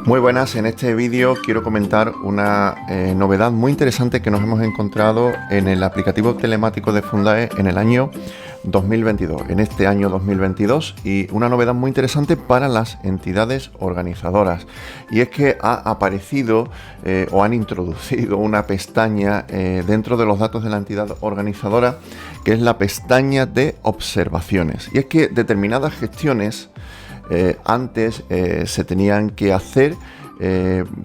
Muy buenas, en este vídeo quiero comentar una novedad muy interesante que nos hemos encontrado en el aplicativo telemático de Fundae en el año 2022, en este año 2022, y una novedad muy interesante para las entidades organizadoras, y es que ha aparecido o han introducido una pestaña dentro de los datos de la entidad organizadora, que es la pestaña de observaciones. Y es que determinadas gestiones antes se tenían que hacer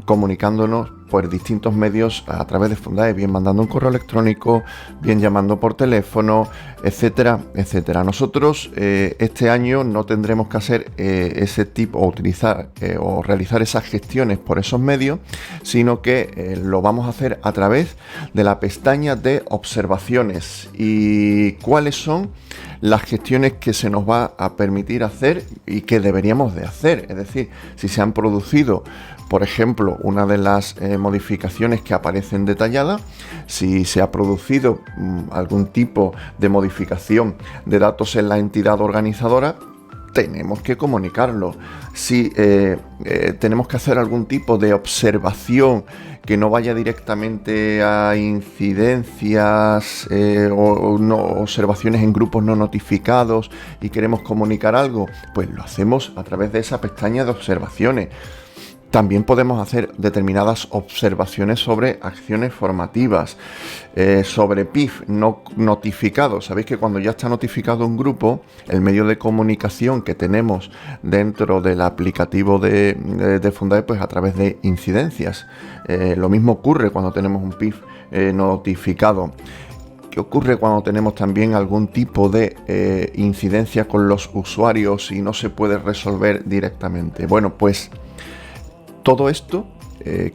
comunicándonos por distintos medios a través de Fundae, bien mandando un correo electrónico, bien llamando por teléfono, etcétera, etcétera. Nosotros este año no tendremos que hacer ese tipo o utilizar o realizar esas gestiones por esos medios, sino que lo vamos a hacer a través de la pestaña de observaciones. ¿Y cuáles son las gestiones que se nos va a permitir hacer y que deberíamos de hacer? Es decir, si se han producido, por ejemplo, una de las modificaciones que aparecen detalladas, si se ha producido algún tipo de modificación de datos en la entidad organizadora, tenemos que comunicarlo. Si tenemos que hacer algún tipo de observación que no vaya directamente a incidencias o no, observaciones en grupos no notificados, y queremos comunicar algo, pues lo hacemos a través de esa pestaña de observaciones. También podemos hacer determinadas observaciones sobre acciones formativas, sobre PIF no notificados. Sabéis que cuando ya está notificado un grupo, el medio de comunicación que tenemos dentro del aplicativo de Fundae, pues a través de incidencias. Lo mismo ocurre cuando tenemos un PIF notificado. ¿Qué ocurre cuando tenemos también algún tipo de incidencia con los usuarios y no se puede resolver directamente? Bueno, pues todo esto,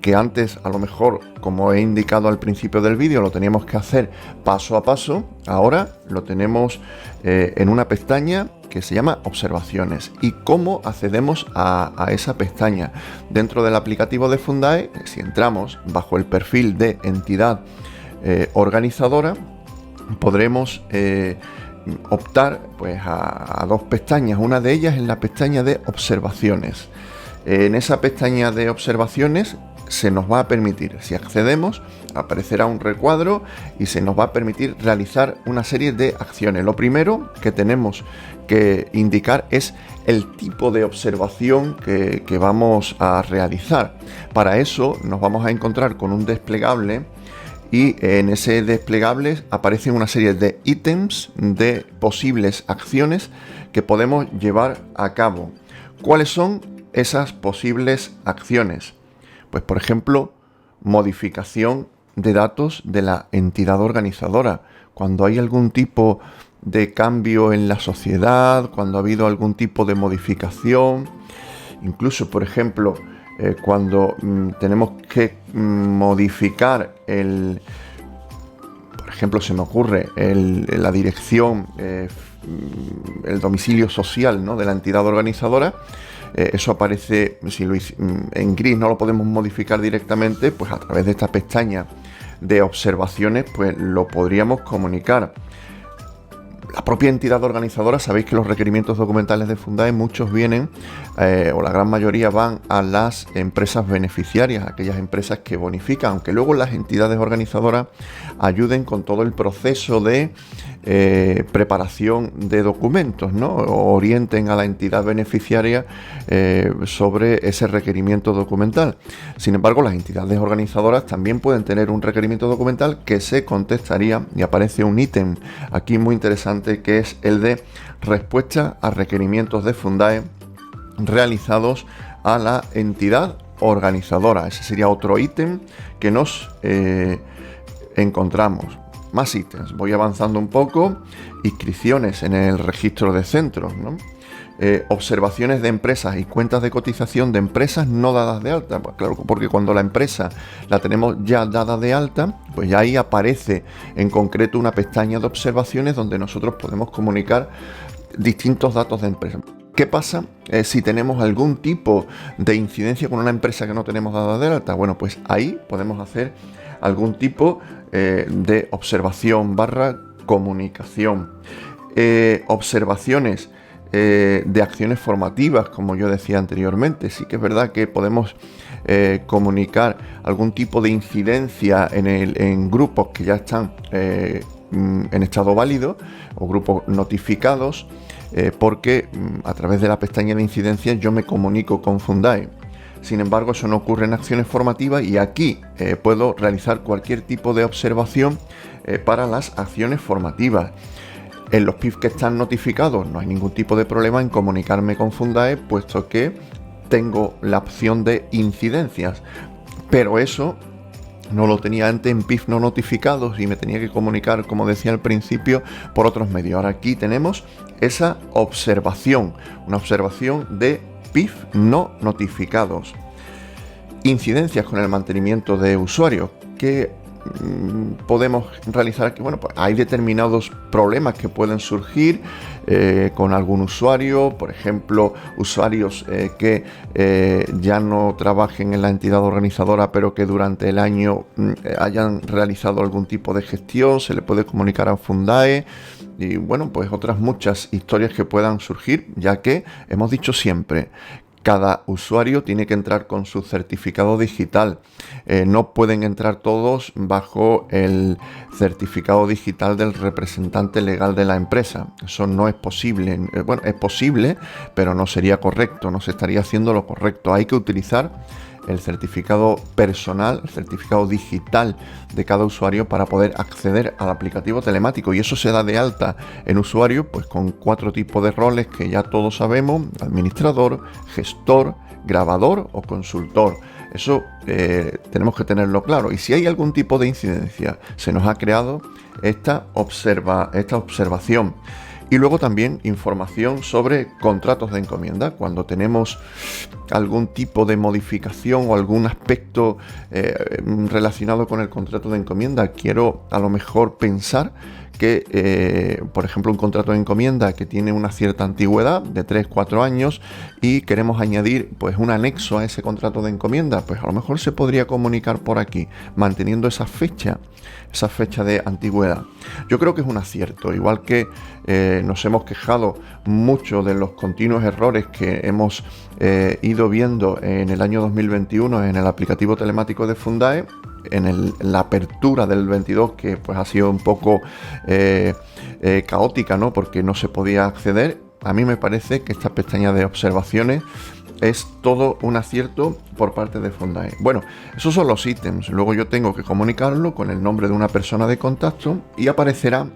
que antes a lo mejor, como he indicado al principio del vídeo, lo teníamos que hacer paso a paso, ahora lo tenemos en una pestaña que se llama Observaciones. ¿Y cómo accedemos a esa pestaña? Dentro del aplicativo de Fundae, si entramos bajo el perfil de entidad organizadora, podremos optar pues a dos pestañas. Una de ellas es la pestaña de Observaciones. En esa pestaña de observaciones se nos va a permitir, si accedemos, aparecerá un recuadro y se nos va a permitir realizar una serie de acciones. Lo primero que tenemos que indicar es el tipo de observación que vamos a realizar. Para eso nos vamos a encontrar con un desplegable, y en ese desplegable aparecen una serie de ítems de posibles acciones que podemos llevar a cabo. ¿Cuáles son esas posibles acciones? Pues, por ejemplo, modificación de datos de la entidad organizadora. Cuando hay algún tipo de cambio en la sociedad, cuando ha habido algún tipo de modificación, incluso, por ejemplo, cuando tenemos que modificar por ejemplo, se me ocurre la dirección, el domicilio social, ¿no?, de la entidad organizadora. Eso aparece, si en gris no lo podemos modificar directamente, pues a través de esta pestaña de observaciones pues lo podríamos comunicar. La propia entidad organizadora, sabéis que los requerimientos documentales de Fundae, muchos vienen, o la gran mayoría van a las empresas beneficiarias, aquellas empresas que bonifican, aunque luego las entidades organizadoras ayuden con todo el proceso de preparación de documentos, ¿no? O orienten a la entidad beneficiaria sobre ese requerimiento documental. Sin embargo, las entidades organizadoras también pueden tener un requerimiento documental que se contestaría, y aparece un ítem aquí muy interesante, que es el de respuesta a requerimientos de Fundae realizados a la entidad organizadora. Ese sería otro ítem que nos encontramos. Más ítems, voy avanzando un poco. Inscripciones en el registro de centros, ¿no? Observaciones de empresas y cuentas de cotización de empresas no dadas de alta. Pues claro, porque cuando la empresa la tenemos ya dada de alta, pues ya ahí aparece en concreto una pestaña de observaciones donde nosotros podemos comunicar distintos datos de empresa. ¿Qué pasa si tenemos algún tipo de incidencia con una empresa que no tenemos dada de alta? Bueno, pues ahí podemos hacer algún tipo de observación / comunicación. Observaciones de acciones formativas, como yo decía anteriormente. Sí que es verdad que podemos comunicar algún tipo de incidencia en grupos que ya están en estado válido o grupos notificados, porque a través de la pestaña de incidencias yo me comunico con Fundae. Sin embargo, eso no ocurre en acciones formativas, y aquí puedo realizar cualquier tipo de observación para las acciones formativas. En los PIF que están notificados no hay ningún tipo de problema en comunicarme con Fundae, puesto que tengo la opción de incidencias. Pero eso no lo tenía antes en PIF no notificados y me tenía que comunicar, como decía al principio, por otros medios. Ahora aquí tenemos esa observación, una observación de PIF no notificados. Incidencias con el mantenimiento de usuarios. ¿Qué podemos realizar aquí? Bueno, pues hay determinados problemas que pueden surgir con algún usuario, por ejemplo, usuarios que ya no trabajen en la entidad organizadora, pero que durante el año hayan realizado algún tipo de gestión, se le puede comunicar a Fundae. Y bueno, pues otras muchas historias que puedan surgir, ya que hemos dicho siempre, cada usuario tiene que entrar con su certificado digital. No pueden entrar todos bajo el certificado digital del representante legal de la empresa. Eso no es posible. Bueno, es posible, pero no sería correcto, no se estaría haciendo lo correcto. Hay que utilizar el certificado personal, el certificado digital de cada usuario para poder acceder al aplicativo telemático, y eso se da de alta en usuario pues con 4 tipos de roles que ya todos sabemos: administrador, gestor, grabador o consultor. Eso tenemos que tenerlo claro, y si hay algún tipo de incidencia, se nos ha creado esta observación. Y luego también información sobre contratos de encomienda. Cuando tenemos algún tipo de modificación o algún aspecto relacionado con el contrato de encomienda, quiero a lo mejor pensar que, por ejemplo, un contrato de encomienda que tiene una cierta antigüedad de 3-4 años y queremos añadir pues un anexo a ese contrato de encomienda, pues a lo mejor se podría comunicar por aquí, manteniendo esa fecha de antigüedad. Yo creo que es un acierto, igual que nos hemos quejado mucho de los continuos errores que hemos ido viendo en el año 2021 en el aplicativo telemático de Fundae, en la apertura del 22, que pues ha sido un poco caótica, ¿no? Porque no se podía acceder. A mí me parece que esta pestaña de observaciones es todo un acierto por parte de Fundae. Bueno, esos son los ítems. Luego yo tengo que comunicarlo con el nombre de una persona de contacto y aparecerá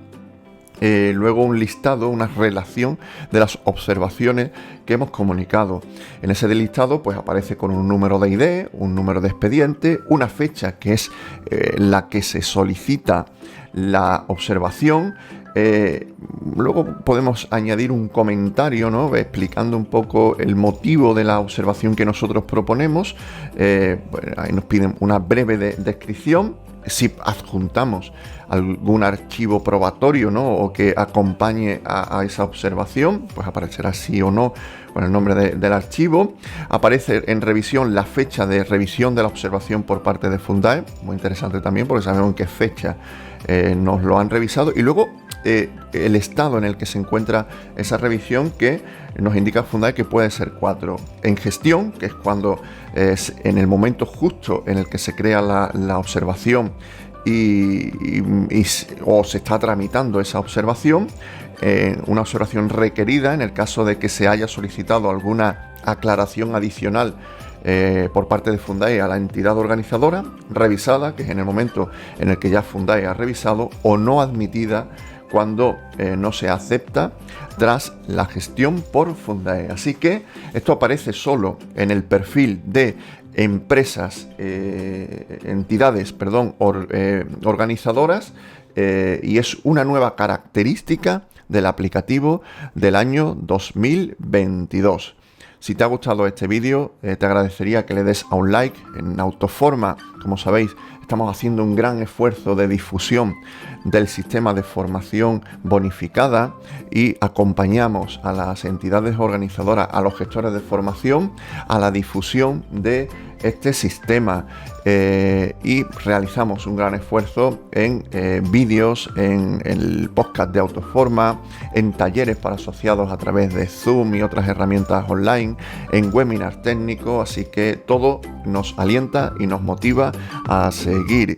luego un listado, una relación de las observaciones que hemos comunicado. En ese listado pues aparece con un número de ID, un número de expediente, una fecha que es la que se solicita la observación. Luego podemos añadir un comentario, ¿no?, explicando un poco el motivo de la observación que nosotros proponemos. Bueno, ahí nos piden una breve descripción. Si adjuntamos algún archivo probatorio, ¿no?, o que acompañe a esa observación, pues aparecerá sí o no con el nombre del archivo. Aparece en revisión la fecha de revisión de la observación por parte de Fundae, muy interesante también porque sabemos en qué fecha nos lo han revisado, y luego el estado en el que se encuentra esa revisión, que nos indica Fundae que puede ser 4. En gestión, que es cuando es en el momento justo en el que se crea la observación o se está tramitando esa observación, una observación requerida en el caso de que se haya solicitado alguna aclaración adicional por parte de Fundae a la entidad organizadora, revisada, que es en el momento en el que ya Fundae ha revisado, o no admitida cuando no se acepta tras la gestión por Fundae. Así que esto aparece solo en el perfil de entidades organizadoras, y es una nueva característica del aplicativo del año 2022. Si te ha gustado este vídeo, te agradecería que le des a un like. En Autoforma, como sabéis, estamos haciendo un gran esfuerzo de difusión del sistema de formación bonificada y acompañamos a las entidades organizadoras, a los gestores de formación, a la difusión de este sistema y realizamos un gran esfuerzo en vídeos, en el podcast de Autoforma, en talleres para asociados a través de Zoom y otras herramientas online, en webinars técnicos, así que todo nos alienta y nos motiva a seguir